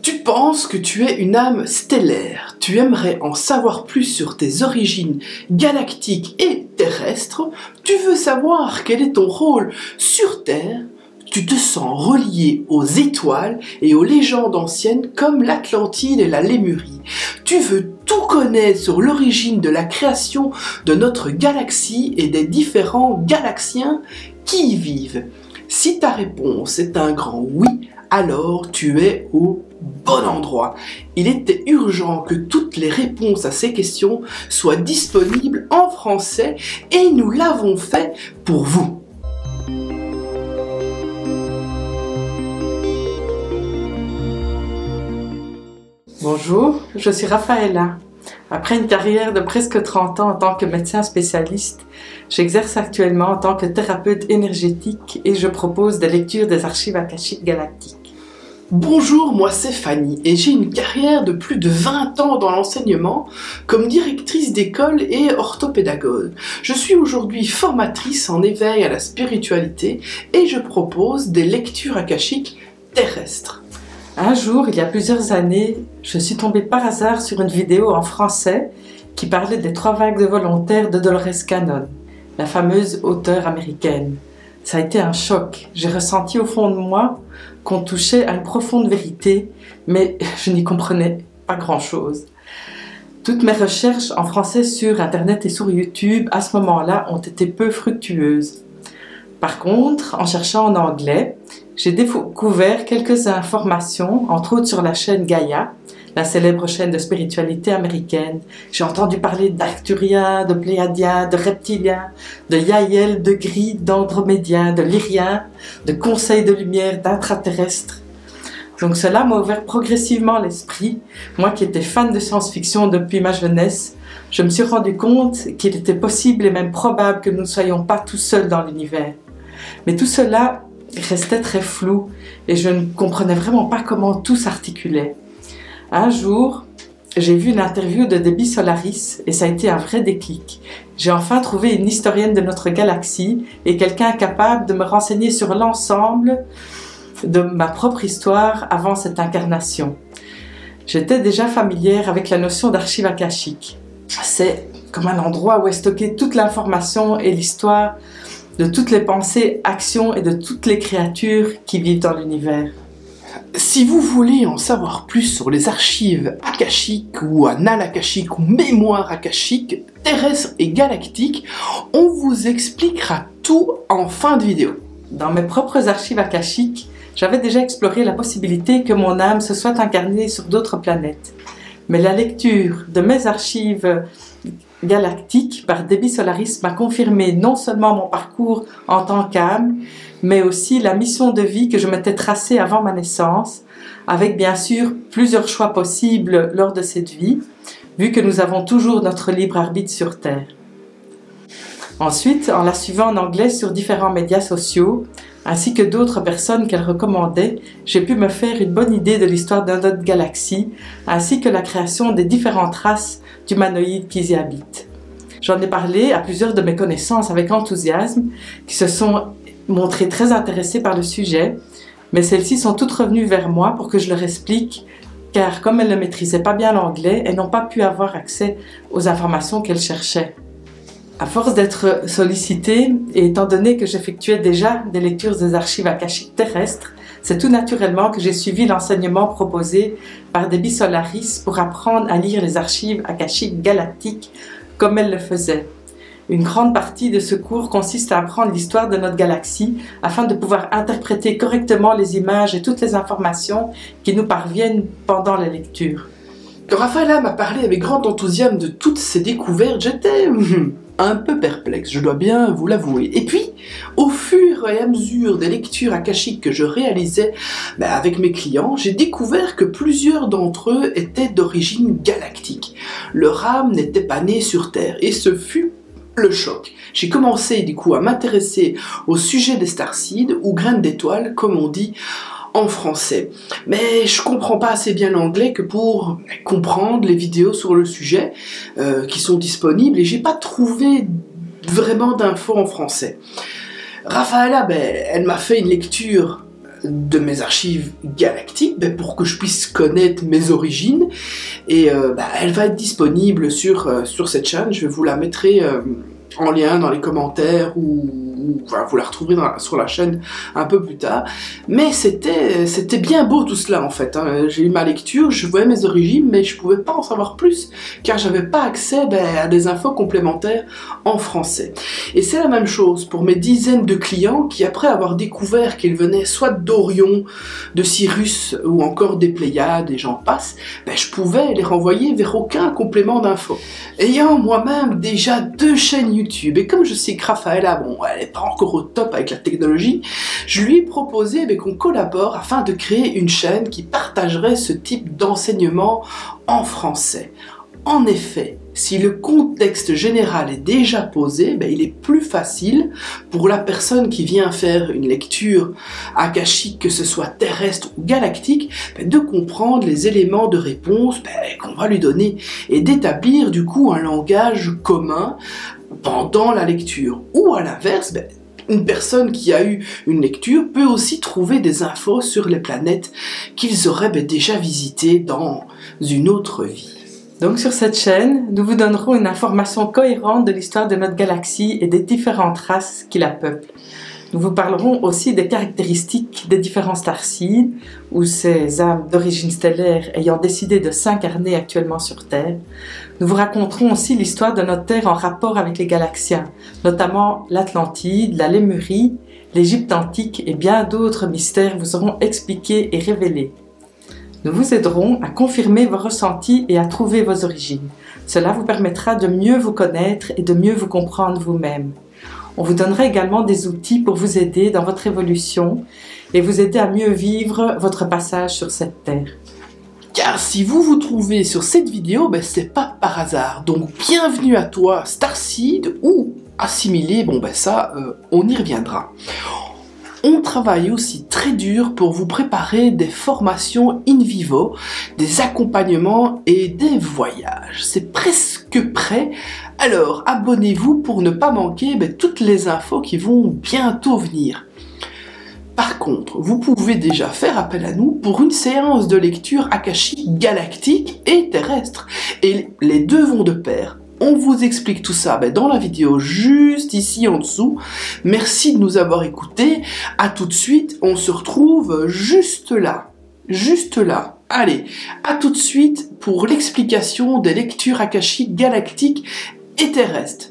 Tu penses que tu es une âme stellaire, tu aimerais en savoir plus sur tes origines galactiques et terrestres, tu veux savoir quel est ton rôle sur Terre, tu te sens relié aux étoiles et aux légendes anciennes comme l'Atlantide et la Lémurie. Tu veux tout connaître sur l'origine de la création de notre galaxie et des différents galaxiens qui y vivent. Si ta réponse est un grand oui, alors tu es au bon endroit. Il était urgent que toutes les réponses à ces questions soient disponibles en français et nous l'avons fait pour vous. Bonjour, je suis Raphaëla. Après une carrière de presque 30 ans en tant que médecin spécialiste, j'exerce actuellement en tant que thérapeute énergétique et je propose des lectures des archives akashiques galactiques. Bonjour, moi c'est Fanny et j'ai une carrière de plus de 20 ans dans l'enseignement comme directrice d'école et orthopédagogue. Je suis aujourd'hui formatrice en éveil à la spiritualité et je propose des lectures akashiques terrestres. Un jour, il y a plusieurs années, je suis tombée par hasard sur une vidéo en français qui parlait des 3 vagues de volontaires de Dolores Cannon, la fameuse auteure américaine. Ça a été un choc. J'ai ressenti au fond de moi qu'on touchait à une profonde vérité, mais je n'y comprenais pas grand-chose. Toutes mes recherches en français sur Internet et sur YouTube, à ce moment-là, ont été peu fructueuses. Par contre, en cherchant en anglais, j'ai découvert quelques informations, entre autres sur la chaîne Gaïa, la célèbre chaîne de spiritualité américaine. J'ai entendu parler d'Arcturiens, de Pléiadiens, de Reptiliens, de Yael, de Gris, d'Andromédiens, de Lyriens, de Conseils de lumière, d'intraterrestres. Donc cela m'a ouvert progressivement l'esprit. Moi qui étais fan de science-fiction depuis ma jeunesse, je me suis rendu compte qu'il était possible et même probable que nous ne soyons pas tout seuls dans l'univers. Mais tout cela restait très flou et je ne comprenais vraiment pas comment tout s'articulait. Un jour, j'ai vu une interview de Debbie Solaris et ça a été un vrai déclic. J'ai enfin trouvé une historienne de notre galaxie et quelqu'un capable de me renseigner sur l'ensemble de ma propre histoire avant cette incarnation. J'étais déjà familière avec la notion d'archive akashique. C'est comme un endroit où est stockée toute l'information et l'histoire de toutes les pensées, actions et de toutes les créatures qui vivent dans l'univers. Si vous voulez en savoir plus sur les archives akashiques ou annales akashiques ou mémoires akashiques, terrestres et galactiques, on vous expliquera tout en fin de vidéo. Dans mes propres archives akashiques, j'avais déjà exploré la possibilité que mon âme se soit incarnée sur d'autres planètes. Mais la lecture de mes archives galactique par Debbie Solaris m'a confirmé non seulement mon parcours en tant qu'âme, mais aussi la mission de vie que je m'étais tracée avant ma naissance, avec bien sûr plusieurs choix possibles lors de cette vie, vu que nous avons toujours notre libre arbitre sur Terre. Ensuite, en la suivant en anglais sur différents médias sociaux, ainsi que d'autres personnes qu'elle recommandait, j'ai pu me faire une bonne idée de l'histoire de notre galaxie, ainsi que la création des différentes races d'humanoïdes qui y habitent. J'en ai parlé à plusieurs de mes connaissances avec enthousiasme, qui se sont montrées très intéressées par le sujet, mais celles-ci sont toutes revenues vers moi pour que je leur explique, car comme elles ne maîtrisaient pas bien l'anglais, elles n'ont pas pu avoir accès aux informations qu'elles cherchaient. À force d'être sollicitée, et étant donné que j'effectuais déjà des lectures des archives akashiques terrestres, c'est tout naturellement que j'ai suivi l'enseignement proposé par Debbie Solaris pour apprendre à lire les archives akashiques galactiques comme elle le faisait. Une grande partie de ce cours consiste à apprendre l'histoire de notre galaxie afin de pouvoir interpréter correctement les images et toutes les informations qui nous parviennent pendant la lecture. Quand Raphaëla m'a parlé avec grand enthousiasme de toutes ces découvertes, j'étais un peu perplexe, je dois bien vous l'avouer. Et puis, au fur et à mesure des lectures akashiques que je réalisais avec mes clients, j'ai découvert que plusieurs d'entre eux étaient d'origine galactique. Leur âme n'était pas née sur Terre, et ce fut le choc. J'ai commencé du coup à m'intéresser au sujet des starseeds, ou graines d'étoiles, comme on dit en français. Mais je comprends pas assez bien l'anglais que pour comprendre les vidéos sur le sujet qui sont disponibles, et j'ai pas trouvé vraiment d'infos en français. Raphaëla, elle m'a fait une lecture de mes archives galactiques pour que je puisse connaître mes origines. Et elle va être disponible sur cette chaîne. Je vous la mettrai en lien dans les commentaires ou vous la retrouverez sur la chaîne un peu plus tard. Mais c'était bien beau tout cela en fait. J'ai eu ma lecture, je voyais mes origines, mais je pouvais pas en savoir plus car j'avais pas accès à des infos complémentaires en français. Et c'est la même chose pour mes dizaines de clients qui, après avoir découvert qu'ils venaient soit d'Orion, de Cyrus ou encore des Pléiades et j'en passe, je pouvais les renvoyer vers aucun complément d'infos. Ayant moi-même déjà 2 chaînes YouTube, et comme je sais que Raphaëla, elle n'est pas encore au top avec la technologie, je lui ai proposé qu'on collabore afin de créer une chaîne qui partagerait ce type d'enseignement en français. En effet, si le contexte général est déjà posé, il est plus facile pour la personne qui vient faire une lecture akashique, que ce soit terrestre ou galactique, de comprendre les éléments de réponse qu'on va lui donner et d'établir du coup un langage commun pendant la lecture. Ou à l'inverse, une personne qui a eu une lecture peut aussi trouver des infos sur les planètes qu'ils auraient déjà visitées dans une autre vie. Donc sur cette chaîne, nous vous donnerons une information cohérente de l'histoire de notre galaxie et des différentes races qui la peuplent. Nous vous parlerons aussi des caractéristiques des différents starseeds, ou ces âmes d'origine stellaire ayant décidé de s'incarner actuellement sur Terre. Nous vous raconterons aussi l'histoire de notre Terre en rapport avec les Galaxiens, notamment l'Atlantide, la Lémurie, l'Égypte antique et bien d'autres mystères vous seront expliqués et révélés. Nous vous aiderons à confirmer vos ressentis et à trouver vos origines. Cela vous permettra de mieux vous connaître et de mieux vous comprendre vous-même. On vous donnera également des outils pour vous aider dans votre évolution et vous aider à mieux vivre votre passage sur cette terre. Car si vous vous trouvez sur cette vidéo, c'est pas par hasard. Donc bienvenue à toi, starseed ou assimilé, on y reviendra. On travaille aussi très dur pour vous préparer des formations in vivo, des accompagnements et des voyages. C'est presque prêt, alors abonnez-vous pour ne pas manquer toutes les infos qui vont bientôt venir. Par contre, vous pouvez déjà faire appel à nous pour une séance de lecture akashique galactique et terrestre. Et les deux vont de pair. On vous explique tout ça dans la vidéo juste ici en dessous. Merci de nous avoir écoutés. À tout de suite, on se retrouve juste là. Juste là. Allez, à tout de suite pour l'explication des lectures akashiques galactiques et terrestres.